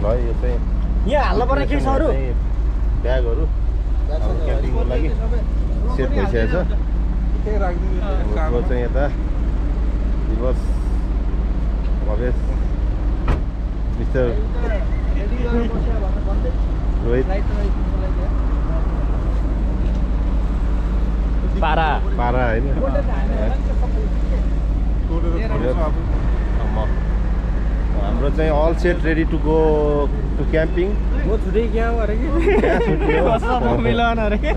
ल यो चाहिँ यहाँ हाल्नु पर्ने के छ अरू ब्यागहरू क्याम्पिङको लागि सेट भइसकेको छ चाहिँ यता दिवस भवेश मिस्टर रोहित पारा होइन हाम्रो चाहिँ all set ready to go to camping म छुट्टै क्या अरे कि मिलाउन अरे के है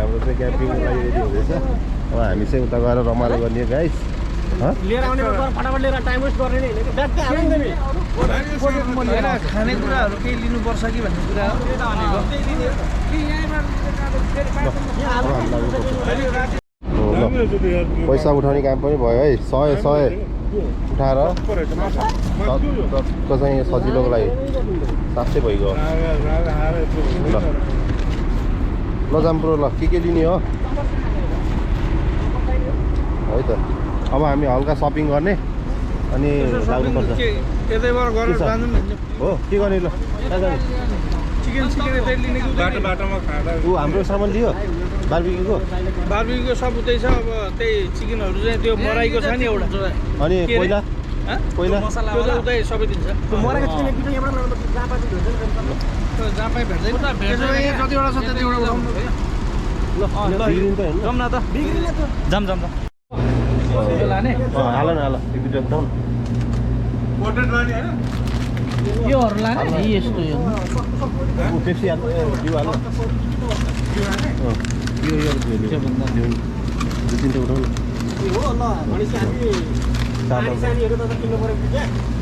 हाम्रो चाहिँ क्याम्पिङको लागि रेडी हुँदैछ अब हामी चाहिँ उता गएर रमाइलो गर्ने गाइस लिएर आउने फटाफट लिएर टाइम वेस्ट गर्ने नि खानेकुराहरू केही लिनुपर्छ कि भन्ने कुरा हो पैसा उठाउने काम पनि भयो है 100 उठाएर जसको चाहिँ सजिलोको लागि साँच्चै भइगयो ल जाम्प्रो ल के लिने हो है त अब हामी हल्का सपिङ गर्ने अनि लाग्नुपर्छ हो के गर्ने ल बाटोमा खाँदा हाम्रो सामान लियो बार्बिक्यूको सब उतै छ अब त्यही चिकनहरू चाहिँ त्यो मराईको छ नि एउटा अनि पहिला मसला त्यो चाहिँ उतै सबै दिन्छ त्यो मराईको चिकन जहाँ पाइ भेट्दैन जतिवटा छ त्यतिवटा उठाउनु ल जाउँ न त जाम त लाने हाल न योहरू लाने यस्तो यो पेप्सी हाल्नु दुई तिनवटा उठाउनु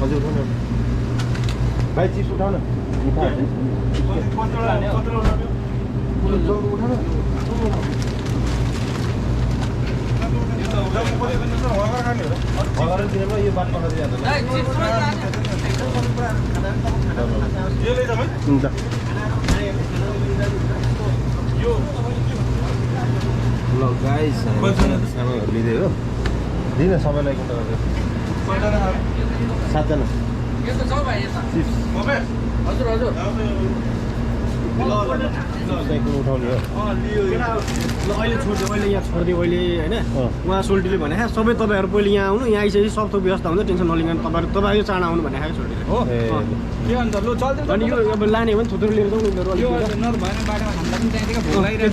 हजुर उठाउनु भाइ चिप्स उठाउन यो बाटोमा हुन्छ ल गाइस सामानहरू लिँदै हो लिन सबैलाई एकपल्ट गरेर 7 जना उठाउने हो अहिले छोडिदियो अहिले यहाँ छोडिदियो अहिले होइन उहाँ सोल्टीले भने सबै तपाईँहरू पहिले यहाँ आउनु यहाँ आइसकेपछि सबको व्यवस्था हुन्छ टेन्सन नलिनु तपाईँ यो चाँडो आउनु भने सोल्टीले हो के अन्त लु चल्दैन अनि यो अब लाने हो भने थुत्रो लिएर जाउँ उनीहरू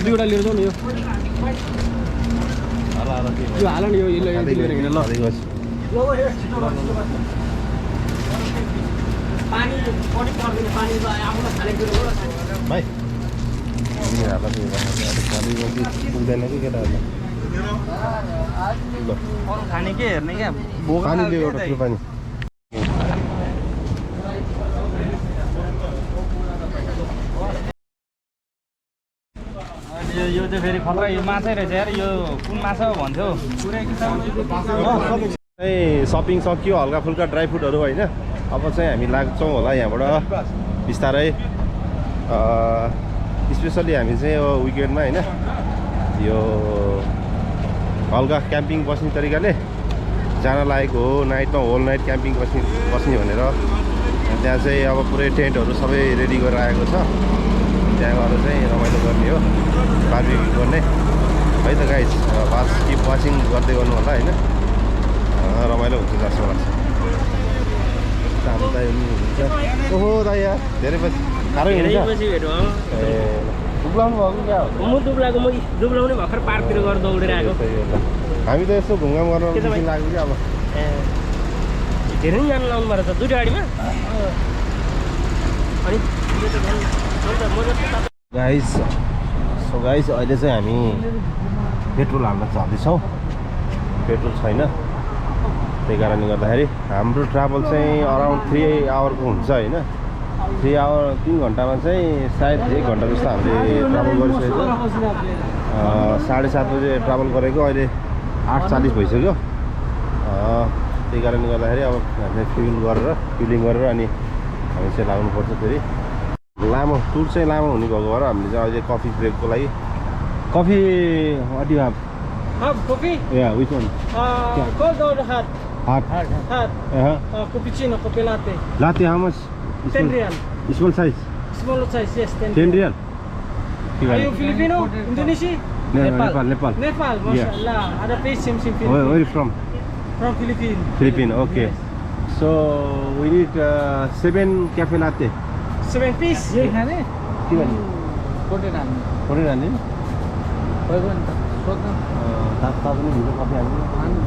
दुईवटा लिएर जाउँ न यो हाल नि यो लिएर हिँड ल पानी पनि पर्दैन पानी आफूलाई खानेकुरो भाइ पुग्दैन कि केटाहरूलाई खाने के हेर्ने क्या पानी लियो एउटा ठुलो पानी यो चाहिँ फेरि खतरा यो माछै रहेछ यार यो कुन माछा हो भन्थ्यो पुरै सपिङ सकियो हल्का फुल्का ड्राई फ्रुटहरू होइन अब चाहिँ हामी लाग्छौँ होला यहाँबाट बिस्तारै स्पेसली हामी चाहिँ यो विकेन्डमा होइन यो हल्का क्याम्पिङ बस्ने तरिकाले जान लागेको हो नाइटमा होल नाइट क्याम्पिङ बस्ने भनेर त्यहाँ चाहिँ अब पुरै टेन्टहरू सबै रेडी गरेर आएको छ त्यहाँ गएर चाहिँ रमाइलो गर्ने हो बार्बिक्यू गर्ने है त गाइस वाच किप वाचिङ गर्दै गर्नु होला होइन रमाइलो हुन्छ जस्तो लाग्छ ओहो दाइ धेरै पछि साह्रै हुन्छ दुब्लाउनु भएको क्या म दुब्लाउने भर्खर पार्कतिर गएर दौडेर आएको हामी त यसो घुमघाम गर्न लाग्यो कि अब धेरै जानु लाउनु पर्छ दुईवटा गाडीमा अनि गाइस अहिले चाहिँ हामी पेट्रोल हाल्न चाहँदैछौँ पेट्रोल छैन त्यही कारणले गर्दाखेरि हाम्रो ट्राभल चाहिँ अराउन्ड 3 आवरको हुन्छ होइन 3 घन्टामा चाहिँ सायद 1 घन्टा जस्तो हामीले ट्राभल गरिसकेको 7:30 बजे ट्राभल गरेको अहिले 8:40 भइसक्यो त्यही कारणले गर्दाखेरि अब हामीले फ्युलिङ गरेर अनि हामी चाहिँ लाग्नुपर्छ फेरि लामो टुर चाहिँ लामो हुने भएको भएर हामीले चाहिँ अहिले कफी ब्रेकको लागि coffee what do you have? Coffee? Yeah, which one? Cold or hot? Hot. Hot. Cappuccino, coffee latte. Latte how much? 10 real. Small size. Small size, yes, 10 10 real. Are you Filipino? Indonesia? No, Nepal. Nepal, mashallah. Other place, same Where Philippines. are you from? From Philippines. Philippines, okay. Yes. So we need 7 cafe latte. 7 piece. यही खाने के भन्नु? Kote namin. कोरी हाल्ने नि? Pwede ba? Soda. तातो नि भित्र coffee हाल्नु.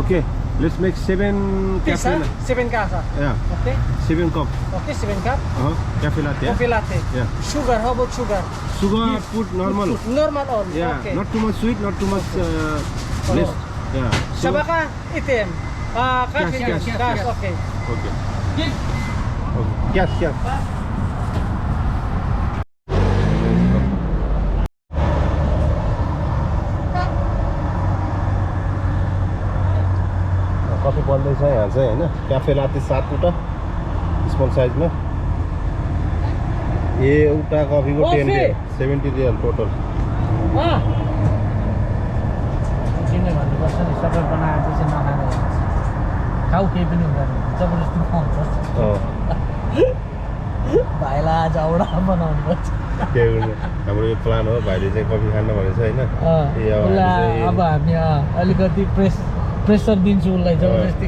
Okay, let's make 7 Piece, cafe. huh? 7 kasa. Yeah, Okay. 7 cup. Okay, 7 cup. Cafe latte. Coffee latte. Yeah. Sugar, how about sugar? Sugar put normal. Normal only. Yeah, Okay. not too much sweet, not too much less. Yeah. So- Sabaka item. Cash. Cash. Okay. Okay. Cash. Coffee बन्दैछ यहाँ चाहिँ होइन cafe लाते 7 वटा small साइजमा एउटा कफीको 10 real 70 real total किन भन्नुपर्छ नि सबै बनाएपछि नखाने खाउ केही पनि हुँदैन जबरजस्ती खुवाउँछ भाइलाई आज औडा बनाउनु पर्छ हाम्रो यो प्लान हो भाइले चाहिँ कफी खान भनेछ होइन अब हामी अलिकति प्रेसर दिन्छु उसलाई जबरजस्ती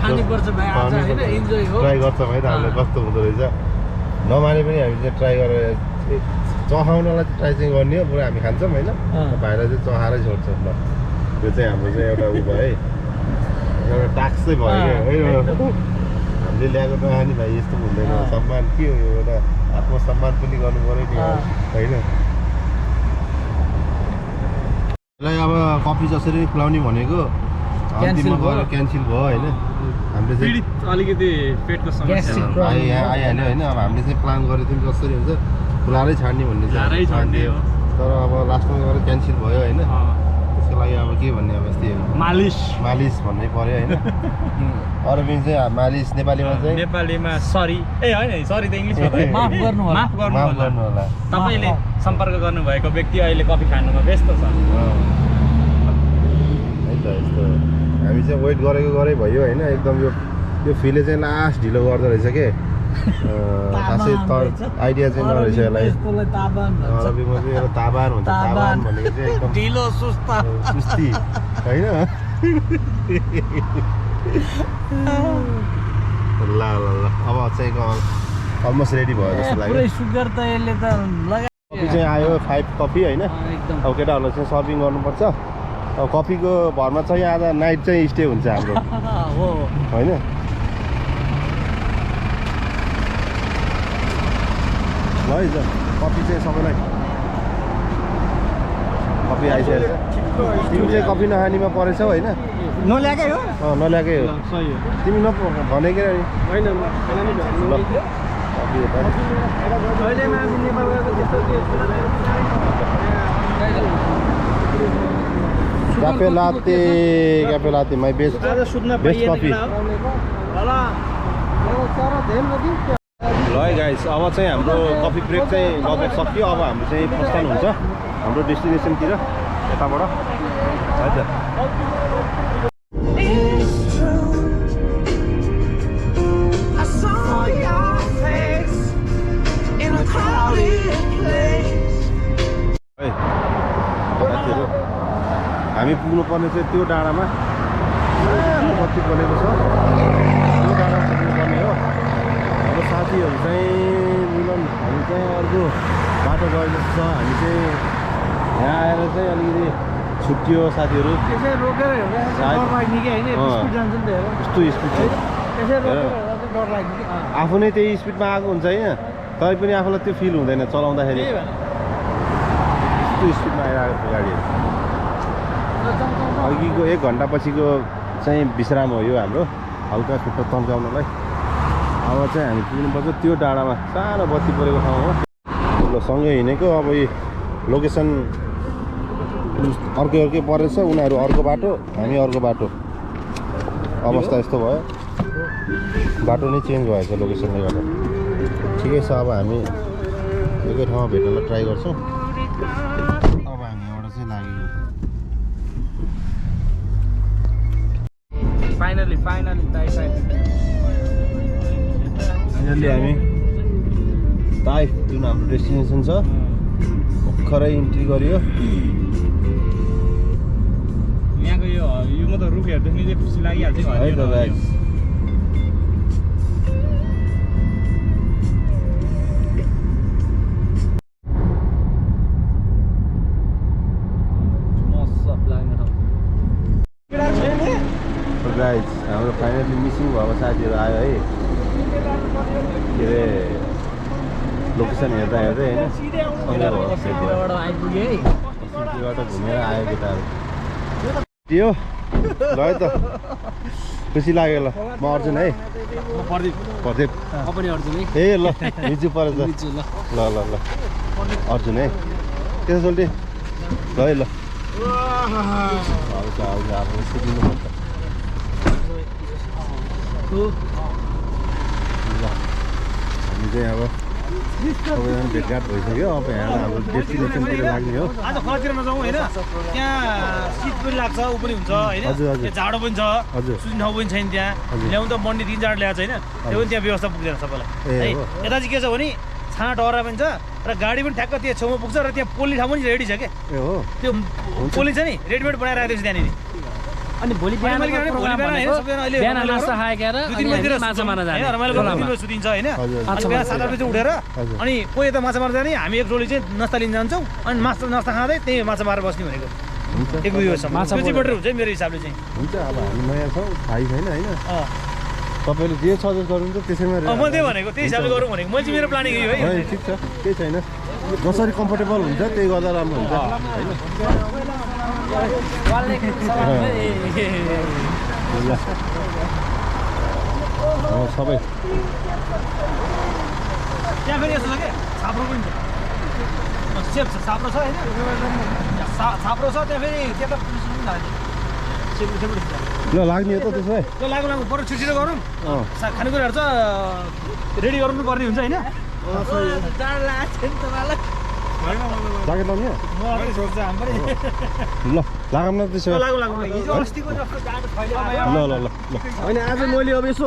खानुपर्छ भाइ आज होइन इन्जोय हो ट्राई गर्छ भाइ त हामीलाई कस्तो हुँदो रहेछ नमाने पनि हामी चाहिँ ट्राई गरेर चखाउनलाई ट्राई चाहिँ गर्ने हो पुरा हामी खान्छौँ होइन भाइलाई चाहिँ चखाएरै छोड्छ ल यो चाहिँ हाम्रो चाहिँ एउटा उ भयो है एउटा टास्क चाहिँ भयो क्या हामीले ल्याएको नखाने भाइ यस्तो हुँदैन सम्मान के हो यो एउटा आत्मसम्मान पनि गर्नु पऱ्यो नि होइन यसलाई अब कफी जसरी खुलाउने भनेको अन्तिममा गएर क्यान्सल भयो होइन हामीले चाहिँ अलिकति पेटको समस्या आइहाल्यो होइन अब हामीले चाहिँ प्लान गरेको थियौँ जसरी हुन्छ खुलाएरै छाड्ने भन्ने चाहिँ हो तर अब लास्टमा गएर क्यान्सल भयो होइन त्यसको लागि अब के भन्ने अब यस्तै मालिस भन्नै पर्यो होइन अरबिन चाहिँ मालिस नेपालीमा सरी होइन सरी त इङ्ग्लिसमा माफ गर्नु होला तपाईँले सम्पर्क गर्नुभएको व्यक्ति अहिले कफी खानुमा व्यस्त छ है त यस्तो हामी चाहिँ वेट गरेकै भयो होइन एकदम यो फिले चाहिँ लास्ट ढिलो गर्दो रहेछ के खासै आइडिया चाहिँ नरहेछ यसलाई अरबीमा चाहिँ एउटा ताबान हुन्छ ताबान भनेको चाहिँ एकदम ढिलो सुस्ती होइन ल अब चाहिँ अलमोस्ट रेडी भयो जस्तो लाग्यो सुगर त यसले त कफी चाहिँ आयो 5 कफी होइन अब केटाहरूलाई चाहिँ सर्भिङ गर्नुपर्छ अब कफीको भरमा चाहिँ आज नाइट चाहिँ स्टे हुन्छ हाम्रो होइन ल है कफी चाहिँ सबैलाई कफी आइसकेको छ तिमी चाहिँ कफी नखानीमा परेछौ होइन नल्याएकै हो नल्याएकै हो तिमी भनेकै होइन क्याफे लाते माई बेस्ट कफी ल है गाइस अब चाहिँ हाम्रो कफी ब्रेक चाहिँ लगभग सक्यो अब हाम्रो चाहिँ प्रस्थान हुन्छ हाम्रो डेस्टिनेसनतिर यताबाट है त हामी पुग्नुपर्ने चाहिँ त्यो डाँडामा बत्ती बलेको छ त्यो डाँडा पुग्नुपर्ने हो अब साथीहरू चाहिँ मिलन हामी चाहिँ अर्को बाटो गए जस्तो छ हामी चाहिँ यहाँ आएर चाहिँ अलिकति छुट्टियो साथीहरू यस्तो स्पिड आफू नै त्यही स्पिडमा आएको हुन्छ होइन तै पनि आफूलाई त्यो फिल हुँदैन चलाउँदाखेरि यस्तो स्पिडमा आइरहेको गाडीहरू अघिको 1 घन्टा पछिको चाहिँ विश्राम हो यो हाम्रो हल्का खुट्टा तन्काउनलाई अब चाहिँ हामी पुग्नुपर्छ त्यो डाँडामा सानो बत्ती परेको ठाउँ हो ल सँगै हिँडेको अब यो लोकेसन अर्कै परेछ उनीहरू अर्को बाटो हामी अर्को बाटो अवस्था यस्तो भयो बाटो नै चेन्ज भएछ लोकेसनले गर्दा ठिकै छ अब हामी एकै ठाउँमा भेट्नलाई ट्राई गर्छौँ अब हामी एउटा चाहिँ लाग्यो फाइनली ताइफ फाइनल्ली हामी ताइफ जुन हाम्रो डेस्टिनेसन छ भर्खरै इन्ट्री गरियो यहाँको यो मात्र रुख हेर्दाखेरि चाहिँ खुसी लागिहाल्छ है त गाइस गाइस हाम्रो फाइनली मिसिङ भएको साथीहरू आयो है के अरे लोकेसन हेर्दा हेर्दै होइन आइपुग्यो है सिटीबाट घुमेर आयो केटाहरू त्यो ल है त खुसी लाग्यो ल म अर्जुन है प्रदीप ए ल मिचु परेछ ल ल ल अर्जुन है त्यसो सोल्टी ल है ल आउँछ आउँछ अब सिक्नु पर्छ ल हामी चाहिँ अब सबैजना भेटघाट भइसक्यो अब यहाँ हाम्रो डेस्टिनेसनतिर लाग्ने हो आज खोलातिर नजाउँ होइन त्यहाँ शीत पनि लाग्छ ऊ पनि हुन्छ होइन जाडो पनि छ सुत्ने ठाउँ पनि छैन त्यहाँ ल्याउनु त मन्डी 3-4 ल्याएको छैन त्यो पनि त्यहाँ व्यवस्था पुग्दैन सबैलाई है यता चाहिँ के छ भने छाँट डरा पनि छ र गाडी पनि ठ्याक्क त्यहाँ छेउमा पुग्छ र त्यहाँ पोल्ने ठाउँ पनि रेडी छ क्या त्यो पोल्ने छ नि रेडीमेड बनाएर आइदिएछ त्यहाँनिर अनि भोलि बिहान नास्ता खाएर माछा मार्न जाने सुतिन्छ होइन अनि बिहान 7-8 बजी उठेर अनि कोही यता माछा मार्न जाने हामी एक जोडी चाहिँ नास्ता लिन जान्छौँ अनि नास्ता खाँदै त्यही माछा मारेर बस्ने भनेको एक दुई वर्षसम्म त्यो चाहिँ बेटर हुन्छ मेरो हिसाबले चाहिँ हुन्छ अब हामी नयाँ छौँ थाहै छैन होइन तपाईँले जे सजेस्ट गर्नुहुन्छ त्यसैमा मैले त्यही भनेको त्यही हिसाबले गरौँ भनेको मैले चाहिँ मेरो प्लानिङ यो है ठिक छ केही छैन जसरी कम्फर्टेबल हुन्छ त्यही गर्दा राम्रो हुन्छ होइन सबै त्यहाँ फेरि यस्तो छ क्या छाप्रो पनि छ सेप छ छाप्रो छ होइन छाप्रो छ त्यहाँ फेरि त्यता ल लाग्ने हो त त्यसो भए ल लागु बरु छिटो गरौँ खानेकुराहरू छ रेडी गर्नु पर्ने हुन्छ होइन ज्याकेट लाउने ल लागौँ न त्यसो भए ल ल ल होइन आज मैले अब यसो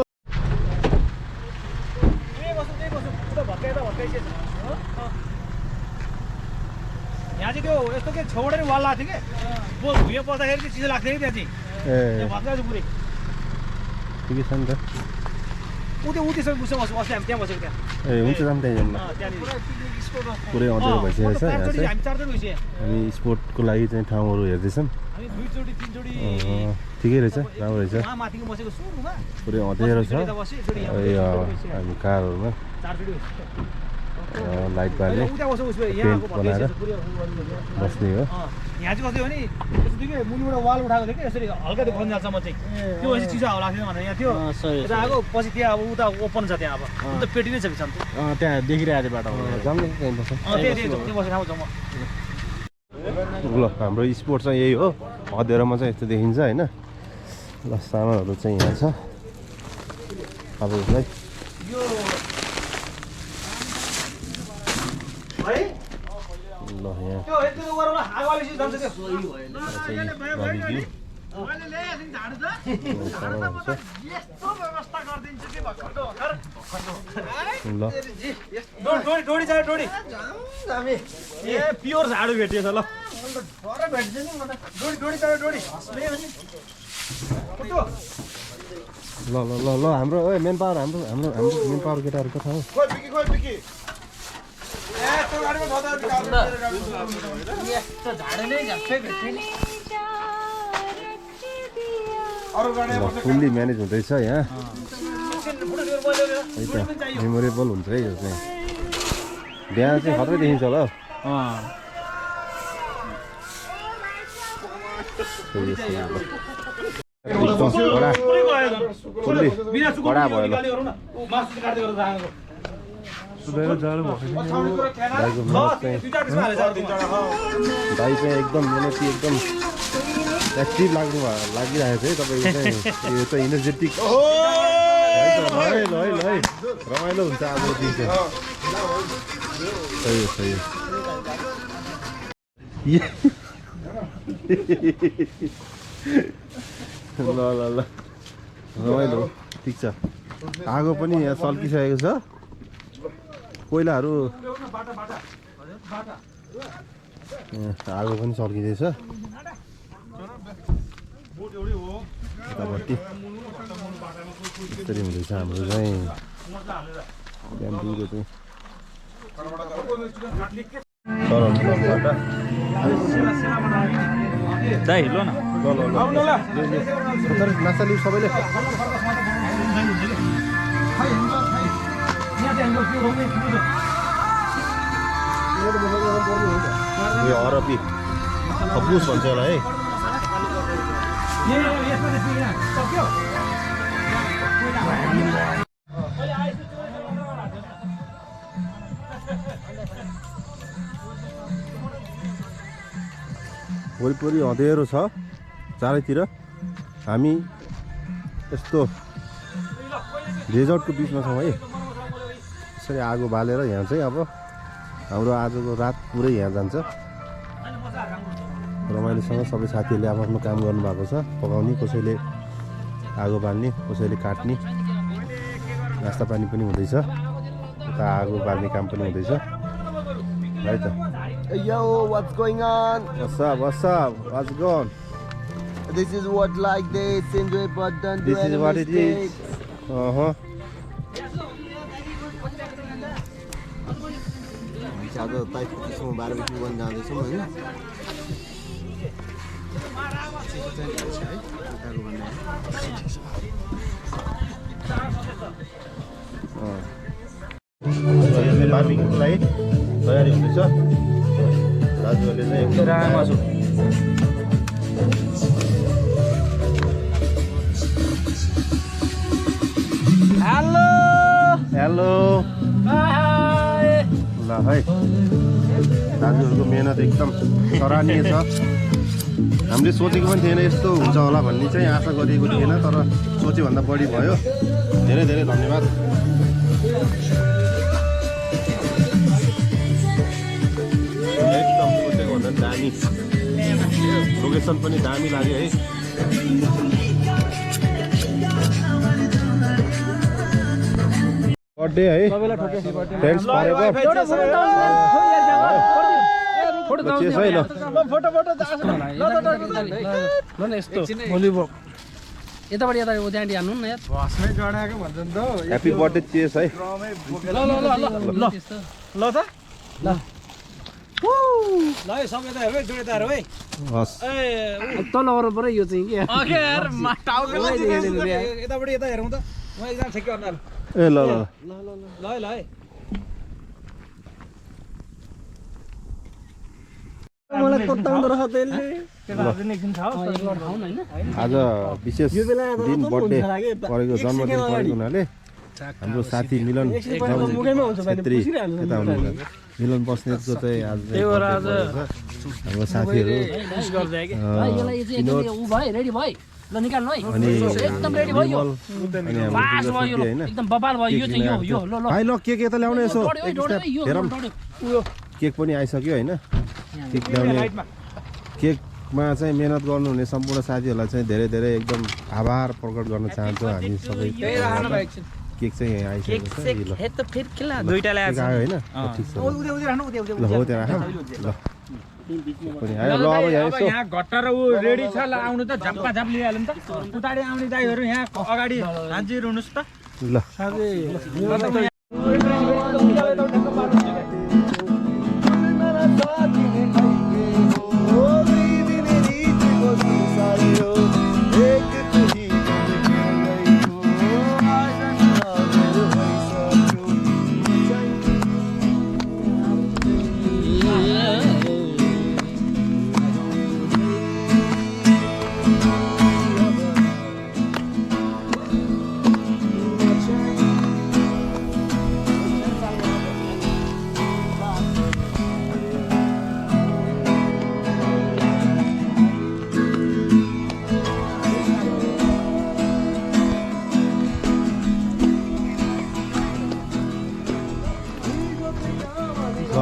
यहाँ चाहिँ त्यो यस्तो के छेउबाट नि वाल लाग्थ्यो कि भुइँ पस्दाखेरि चाहिँ चिसो लाग्थ्यो कि त्यहाँ चाहिँ भत्का चाहिँ पुरै ठिकै छ नि त उतिसम्म बुझ्छ बस्छु अस्ति हामी त्यहाँ बसेको त्यहाँ ए हुन्छ जाऊँ त्यहाँ पुरै अँध्यारो भइसकेको छ यहाँ चाहिँ हामी स्पोर्टको लागि चाहिँ ठाउँहरू हेर्दैछौँ ठिकै रहेछ राम्रो रहेछ पुरै अँध्यारो छ हामी कारहरूमा लाइट बाल्ने पेन्ट बनाएर बस्ने हो यहाँ चाहिँ कस्तो भने यस्तो के मुनिबाट वाल उठाएको थियो कि यसरी हल्का त्यो खन्जालसम्म चाहिँ त्यो चाहिँ चिसो हावा लाग्थ्यो भनेर यहाँ थियो यता आएको पछि त्यहाँ अब उता ओपन छ त्यहाँ अब अन्त पेटी नै छ बिचमा त्यहाँ देखिरहेको थियो बाटो जाऊँ न त्यहीँ बस्छ ल हाम्रो स्पोर्ट चाहिँ यही हो अँध्यारोमा चाहिँ यस्तो देखिन्छ होइन ल सामानहरू चाहिँ यहाँ छ तपाईँहरूलाई ल यहाँ प्योर झाडु भेटियो ल ल ल ल ल हाम्रो मेन पावर हाम्रो मेन पावर केटाहरू कता हो फुल्ली म्यानेज हुँदैछ यहाँ है त मेमोरेबल हुन्छ है यो चाहिँ बिहान चाहिँ खत्रै देखिन्छ होला कडा भयो ल सुधाएर जाडो भयो दाइको दाइ चाहिँ एकदम मेहनती एकदम एक्टिभ लागिरहेको छ है तपाईँको चाहिँ यो चाहिँ इनर्जेटिक है रमाइलो हुन्छ आज दिन चाहिँ सही ल रमाइलो ठिक छ आगो पनि यहाँ सल्किसकेको छ कोइलाहरू आगो पनि सल्किँदैछ यतापट्टि यसरी हुँदैछ हाम्रो चाहिँ ब्याम्बुको चाहिँ माछा लिउ सबैले यो अरबी खब्बुस भन्छ होला है वरिपरि अँध्यारो छ चारैतिर हामी यस्तो डेजर्टको बिचमा छौँ है यसरी आगो बालेर यहाँ चाहिँ अब हाम्रो आजको रात पुरै यहाँ जान्छ रमाइलोसँग सबै साथीहरूले आफ्नो काम गर्नुभएको छ पकाउने कसैले आगो बाल्ने कसैले काट्ने नास्ता पानी पनि हुँदैछ उता आगो बाल्ने काम पनि हुँदैछ है त Yo, what's going on? What's up? How's it going? This is what like this. Enjoy but don't do This is any what it mistakes. is. आज ताइफ त्यसमा बारबेक्यु गर्न जाँदैछौँ होइन बारबेक्युको लागि तयारी हुँदैछ दाजुहरूले चाहिँ हेलो हेलो ल है दाजुहरूको मेहनत एकदम सराहनीय छ हामीले सोचेको पनि थिएन यस्तो हुन्छ होला भन्ने चाहिँ आशा गरिएको थिएन तर सोचे भन्दा बढी भयो धेरै धेरै धन्यवाद एकदम सोचेको भन्दा दामी लोकेसन पनि दामी लाग्यो है बर्थडे है फ्रेन्ड्स परेको चेस है ल यताबाट यता त्यहाँनिर हान्नु न यार ह्याप्पी बर्थडे चेस है हस् तल गर्नु पर्यो यो चाहिँ ए ल ल मलाई कताउँदो रहेछ त्यसले आज विशेष दिन बर्थडे परेको जन्मदिन परेको हुनाले हाम्रो साथी मिलन छेत्री यता हुनुहुन्छ मिलन बस्नेतको चाहिँ आज हाम्रो साथीहरू अनि भाइ ल केक यता ल्याउने यसो हेरौँ केक पनि आइसक्यो होइन केक ल्याउने केकमा चाहिँ मेहनत गर्नुहुने सम्पूर्ण साथीहरूलाई चाहिँ धेरै धेरै एकदम आभार प्रकट गर्न चाहन्छौँ हामी सबै केक चाहिँ आइसकेको छ आयो होइन ठिक छ ल हो त्यहाँ राख ल पनि आयो ल अब यहाँ घट्टा र ऊ रेडी छ ल आउनु त झप्पा झप लिइहाल्नु त उताडे आउने दाइहरू यहाँ अगाडि हाजिर हुनुहोस् त ल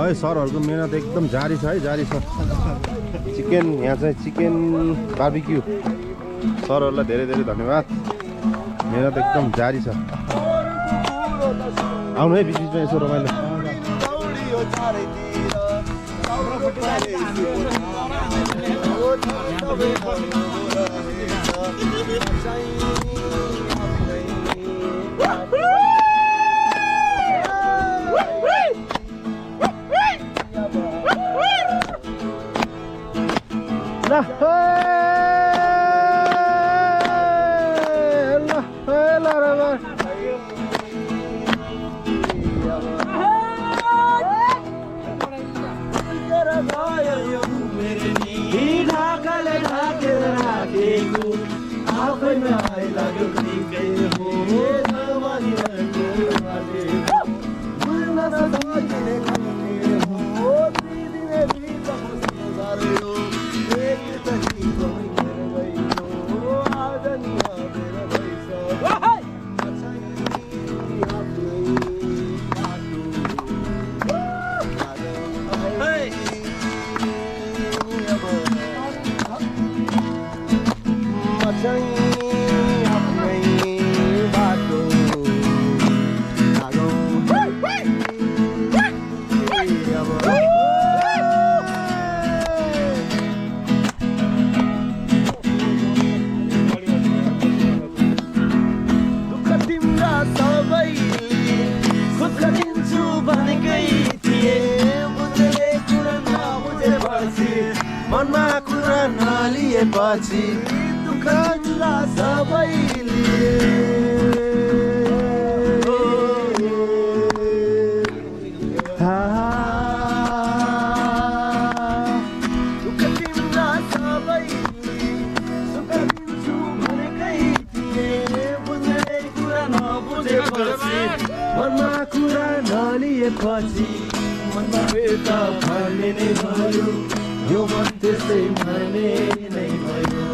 है सरहरूको मेहनत एकदम जारी छ है जारी छ चिकन यहाँ चाहिँ चिकन बार्बिक्यू सरहरूलाई धेरै धेरै धन्यवाद मेहनत एकदम जारी छ आउनु है बिचमा यसो रमाइलो मनमा कुरा नलिएपछि दुःख सबैले दुःख तिम्रा सबैले सुख दिन्छु भनेकै थिए बुझ्ने कुरा नबुझेपछि मनमा कुरा नलिएपछि मनमा बेता भन्ने नै भयो यो मन त्यसै भन्ने नै भयो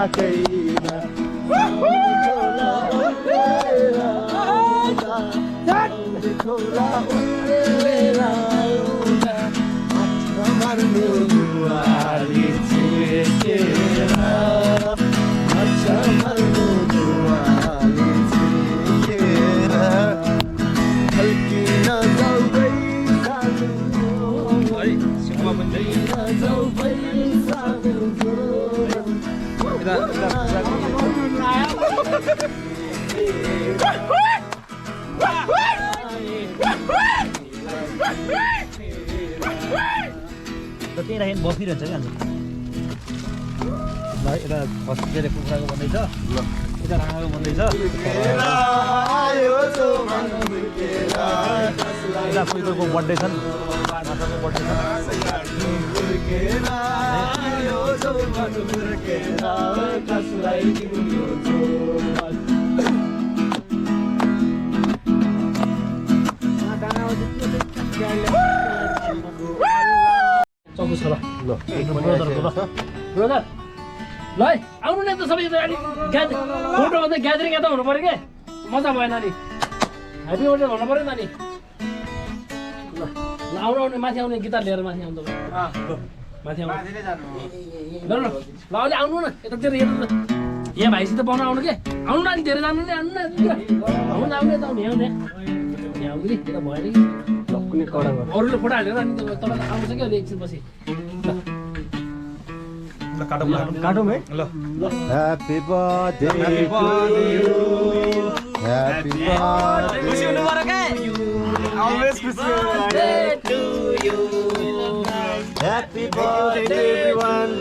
त्यही राखेर बसिरहन्छ क्या ल यता हस्पिटल कुखुराको भन्दैछ यता राँगाको भन्दैछ यता कोहीको बर्थडे छन् माताको बर्थडे ब्रदरको छ ल ब्रदरको ल ब्रदर ल है आउनु नि त सबै फोटो भन्दा ग्यादरिङ यता हुनु पर्यो के मजा भएन नि ह्याप्पी बर्थडे भन्नु पर्यो नि ल आउनु आउने माथि आउने गिटार लिएर माथि आउनु माथि आउनु ल अहिले आउनु न यतातिर हेर्नु यहाँ भाइसित पाउनु आउनु के आउनु न अलि धेरै जानु नि आउनु न आउने त आउने आउनु नि यता भएन कि अरूले फोटो हालेर अनि तपाईँ आउँछ कि अहिले एकछिन पछि काटौँ है ल Happy birthday to you. Happy birthday. खुसी हुनु पर्यो के always खुसी to you. Happy birthday everyone.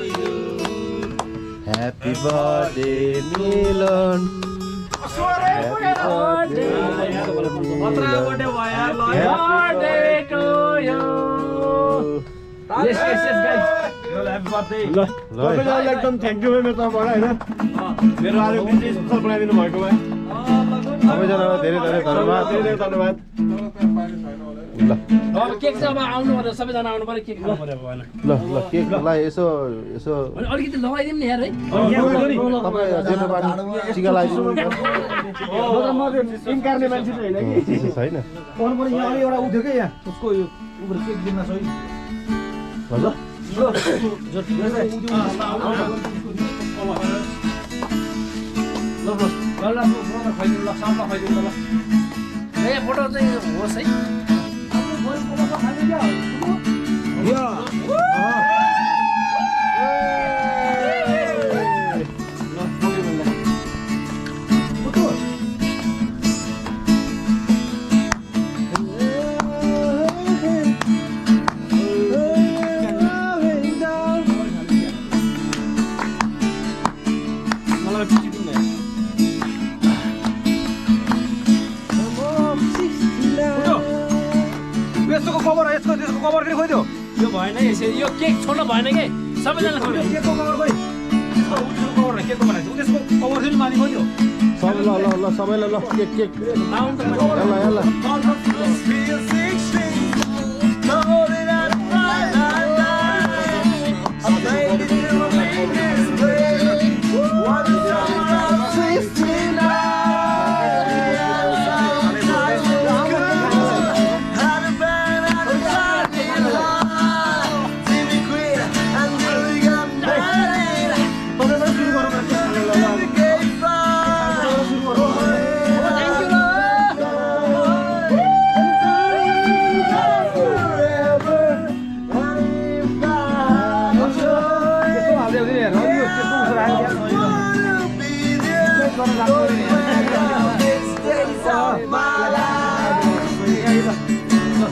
Happy birthday Milan. Happy birthday. Birthday to you. Yes, guys. Happy birthday ल तपाईँलाई एकदम थ्याङ्क यू मेरो तर्फबाट होइन मेरो आज बिजी स्पेसल बनाइदिनु भएको भए सबैजनालाई धेरै धेरै धन्यवाद धेरै धन्यवाद ल अब केक चाहिँ अब आउनु पर्यो सबैजना आउनु पर्यो केक खानु पर्यो भएन ल ल केकलाई यसो अनि अलिकति लगाइदिउँ नि यार है तपाईँ जेठोपानी टिका लगाइदिनु म इन्कार्ने मान्छे चाहिँ होइन कि छैन पढ्नु पर्ने यहाँ एउटा उठ्यो क्या यहाँ उसको यो केक दिन सही ल ल खुवाइदिनु ल सामला खुवाइदिनु ल ए फोटो चाहिँ होस् है यसको कभर यसको त्यसको कभर किन खोइदियो यो भएन यसरी यो केक छोड्नु भएन के सबैजना खाउने केकको कभर खोइ कभर केकको बनाएको त्यसको कभर चाहिँ माथि खोइदियो सब ल ल ल सबैलाई ल केक केक आउनु त यल्ला यल्ला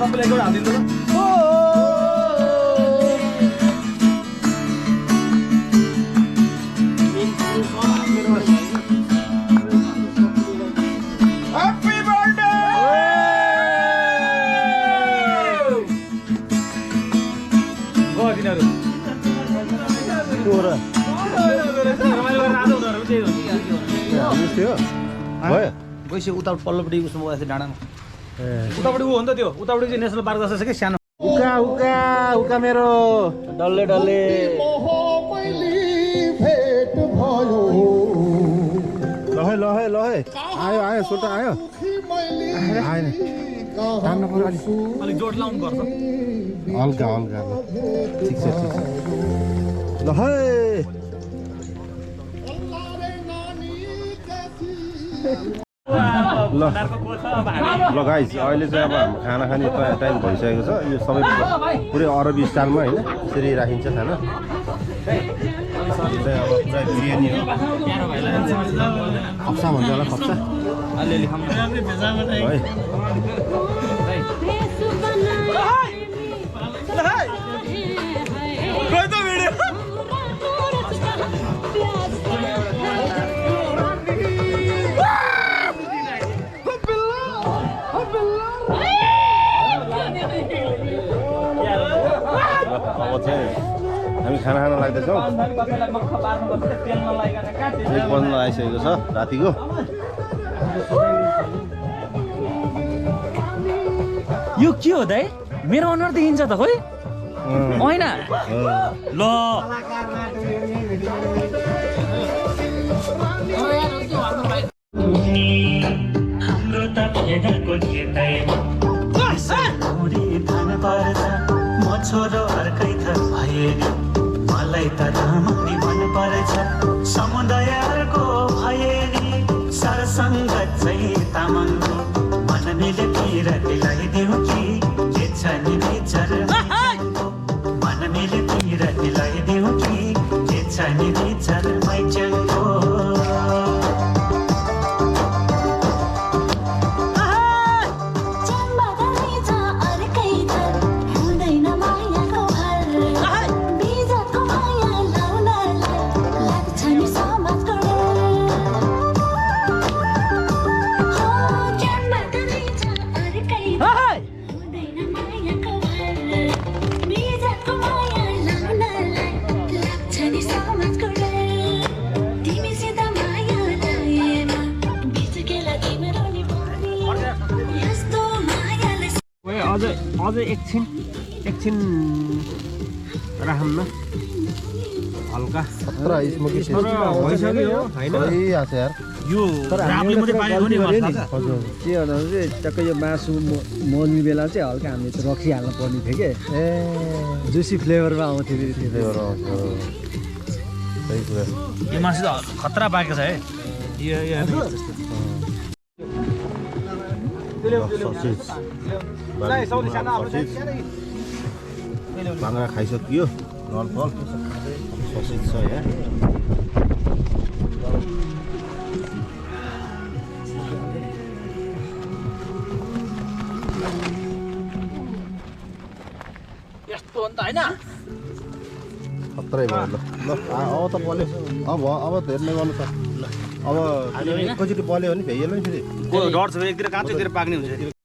सबैलाई एउटा हालिदिनु ल गइसक्यो उता पल्लोपट्टि उसमा गएको डाँडामा उतापट्टि ऊ हो नि त त्यो उतापट्टि चाहिँ नेसनल पार्क जस्तो छ कि सानो उका उका उका मेरो डल्ले डल्ले लहे लहे लहे आयो आयो सोटा आयो आएन तान्नु पर्यो अलिक जोड लाउनु पर्छ हल्का हल्का ठिक छ लहे ल ल गाइस अहिले चाहिँ अब हाम्रो खाना खाने टाइम भइसकेको छ यो सबै पुरै अरबी स्टाइलमा होइन यसरी राखिन्छ खाना चाहिँ अब पुरा बिरयानी हो खप्सा भन्छ होला खप्सा अलिअलि खाउँ है अब चाहिँ हामी खाना खान लाग्दैछौँ 1 बज्न आइसकेको छ रातिको यो के हो दाइ मेरो अनुहार देखिन्छ त खोइ होइन ल हाम्रो त भेडाको खेतैमा मुरी धान पर्छ म छोरो अर्कै थर भए नि मलाई त रामनी मन पर्छ समुदायको भए नि सरसङ्गत चाहिँ तामाङको मन मिले पिरतीलाई देऊ कि के छ नि विचार मन मिले पिरतीलाई देऊ कि के छ नि विचार मैचनको अझै एकछिन राखौँ न हल्का 17 स्मोकी भइसक्यो होइन भइहाल्छ यार यो रामले मात्रै पाएको नि मसला त हजुर के गर्दा चाहिँ टक्कै यो मासु मोल्ने बेला चाहिँ हल्का हामीले चाहिँ रक्सी हाल्नु पर्ने थियो के ए जुसी फ्लेभरमा आउँथ्यो फेरि त्यो फ्लेभर आउँछ सही कुरा यो मासु त खतरा पाकेको छ है बाङ्रा खाइसकियो नलफल ससेज छ यहाँ यस्तो हो नि त होइन खत्रै भयो ल अब त बल्यो अब हेर्ने गर्नु छ अब एकैचोटि बल्यो भने भइहाल्यो नि फेरि डर छ एकतिर काँचो एकतिर पाक्ने हुन्छ